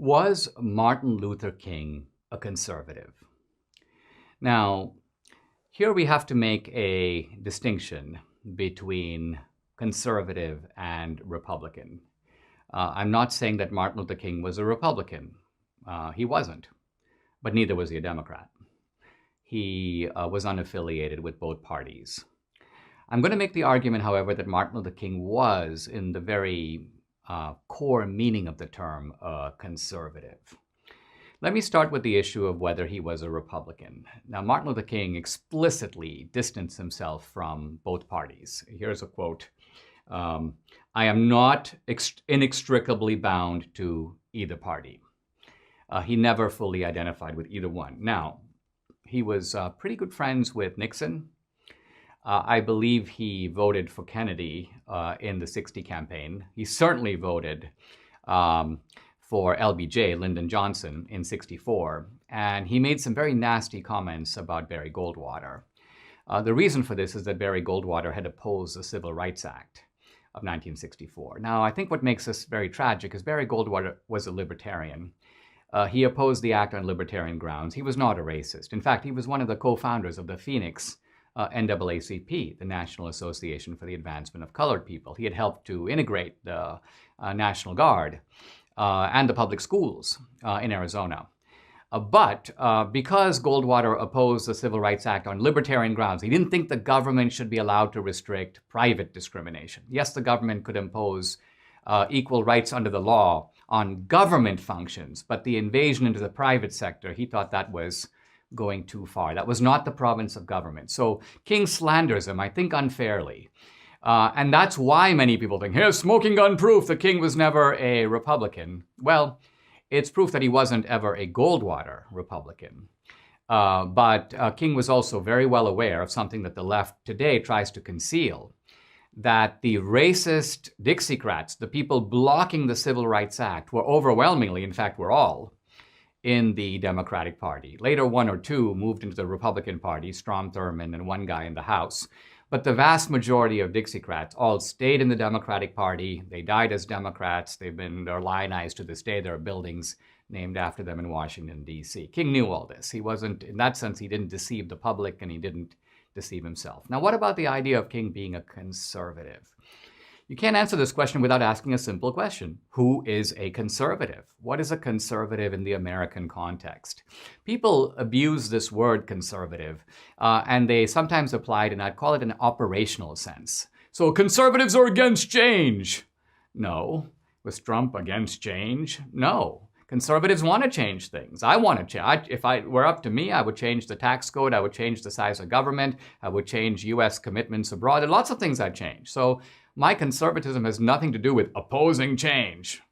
Was Martin Luther King a conservative? Now, here we have to make a distinction between conservative and Republican. I'm not saying that Martin Luther King was a Republican. He wasn't, but neither was he a Democrat. He was unaffiliated with both parties. I'm going to make the argument, however, that Martin Luther King was, in the very core meaning of the term, conservative. Let me start with the issue of whether he was a Republican. Now, Martin Luther King explicitly distanced himself from both parties. Here's a quote. I am not inextricably bound to either party. He never fully identified with either one. Now, he was pretty good friends with Nixon. I believe he voted for Kennedy in the '60 campaign. He certainly voted for LBJ, Lyndon Johnson, in '64. And he made some very nasty comments about Barry Goldwater. The reason for this is that Barry Goldwater had opposed the Civil Rights Act of 1964. Now, I think what makes this very tragic is Barry Goldwater was a libertarian. He opposed the act on libertarian grounds. He was not a racist. In fact, he was one of the co-founders of the Phoenix NAACP, the National Association for the Advancement of Colored People. He had helped to integrate the National Guard and the public schools in Arizona. But because Goldwater opposed the Civil Rights Act on libertarian grounds, he didn't think the government should be allowed to restrict private discrimination. Yes, the government could impose equal rights under the law on government functions, but the invasion into the private sector, he thought that was going too far. That was not the province of government. So King slanders him, I think, unfairly. And that's why many people think, here's smoking gun proof that King was never a Republican. Well, it's proof that he wasn't ever a Goldwater Republican. But King was also very well aware of something that the left today tries to conceal, that the racist Dixiecrats, the people blocking the Civil Rights Act, were overwhelmingly, in fact, were all, in the Democratic Party. Later, one or two moved into the Republican Party, Strom Thurmond and one guy in the House. But the vast majority of Dixiecrats all stayed in the Democratic Party. They died as Democrats. They're lionized to this day. There are buildings named after them in Washington, D.C. King knew all this. He wasn't, in that sense, he didn't deceive the public and he didn't deceive himself. Now, what about the idea of King being a conservative? You can't answer this question without asking a simple question. Who is a conservative? What is a conservative in the American context? People abuse this word conservative, and they sometimes apply it, and I'd call it an operational sense. So conservatives are against change. No. Was Trump against change? No. Conservatives want to change things. I want to change. If it were up to me, I would change the tax code. I would change the size of government. I would change U.S. commitments abroad. There are lots of things I'd change. So my conservatism has nothing to do with opposing change.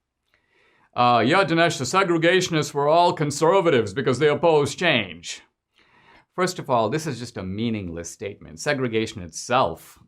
Yeah, Dinesh, the segregationists were all conservatives because they oppose change. First of all, this is just a meaningless statement. Segregation itself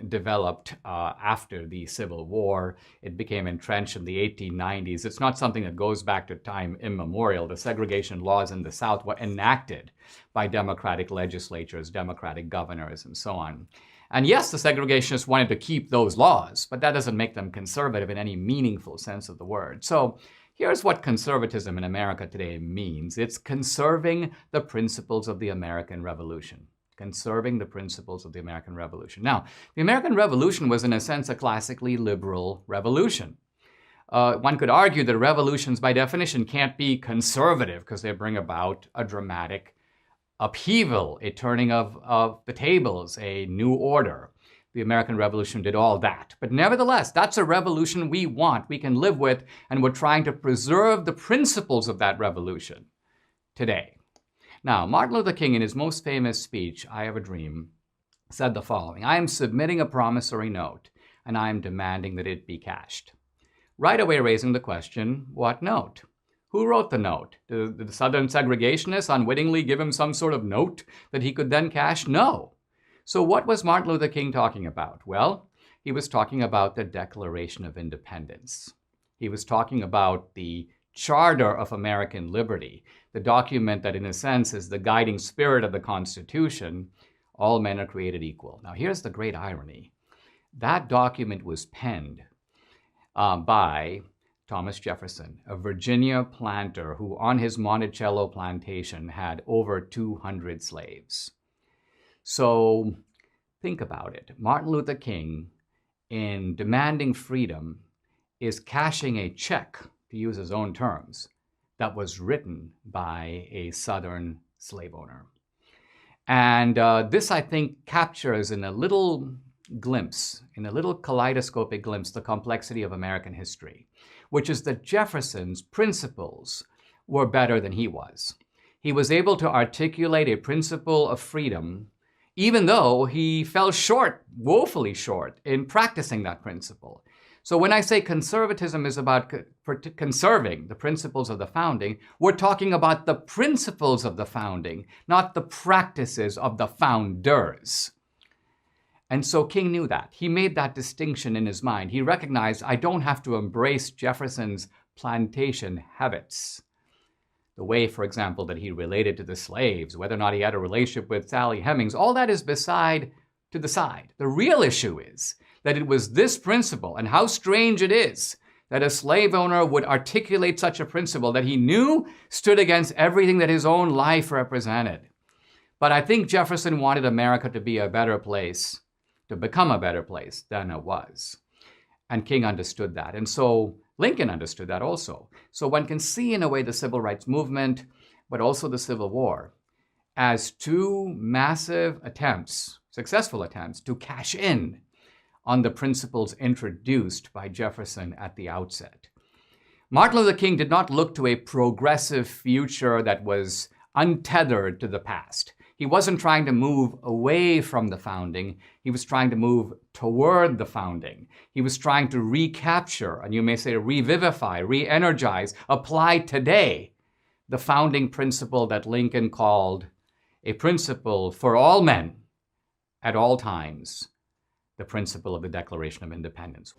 developed after the Civil War. It became entrenched in the 1890s. It's not something that goes back to time immemorial. The segregation laws in the South were enacted by Democratic legislatures, Democratic governors, and so on. And yes, the segregationists wanted to keep those laws, but that doesn't make them conservative in any meaningful sense of the word. So here's what conservatism in America today means. It's conserving the principles of the American Revolution. Conserving the principles of the American Revolution. Now, the American Revolution was, in a sense, a classically liberal revolution. One could argue that revolutions, by definition, can't be conservative because they bring about a dramatic upheaval, a turning of the tables, a new order. The American Revolution did all that. But nevertheless, that's a revolution we want, we can live with, and we're trying to preserve the principles of that revolution today. Now, Martin Luther King, in his most famous speech, I Have a Dream, said the following: I am submitting a promissory note, and I am demanding that it be cashed. Right away raising the question, what note? Who wrote the note? Did the Southern segregationists unwittingly give him some sort of note that he could then cash? No. So what was Martin Luther King talking about? Well, he was talking about the Declaration of Independence. He was talking about the Charter of American Liberty, the document that, in a sense, is the guiding spirit of the Constitution. All men are created equal. Now, here's the great irony. That document was penned by Thomas Jefferson, a Virginia planter who on his Monticello plantation had over 200 slaves. So think about it. Martin Luther King, in demanding freedom, is cashing a check, to use his own terms, that was written by a Southern slave owner. And this, I think, captures in a little glimpse, in a little kaleidoscopic glimpse, the complexity of American history, which is that Jefferson's principles were better than he was. He was able to articulate a principle of freedom, even though he fell short, woefully short, in practicing that principle. So when I say conservatism is about conserving the principles of the founding, we're talking about the principles of the founding, not the practices of the founders. And so King knew that. He made that distinction in his mind. He recognized, I don't have to embrace Jefferson's plantation habits. The way, for example, that he related to the slaves, whether or not he had a relationship with Sally Hemings, all that is beside to the side. The real issue is that it was this principle, and how strange it is that a slave owner would articulate such a principle that he knew stood against everything that his own life represented. But I think Jefferson wanted America to be a better place, to become a better place than it was. And King understood that. And so Lincoln understood that also. So one can see in a way the civil rights movement, but also the Civil War, as two massive attempts, successful attempts, to cash in on the principles introduced by Jefferson at the outset. Martin Luther King did not look to a progressive future that was untethered to the past. He wasn't trying to move away from the founding. He was trying to move toward the founding. He was trying to recapture, and you may say revivify, re-energize, apply today the founding principle that Lincoln called a principle for all men at all times, the principle of the Declaration of Independence.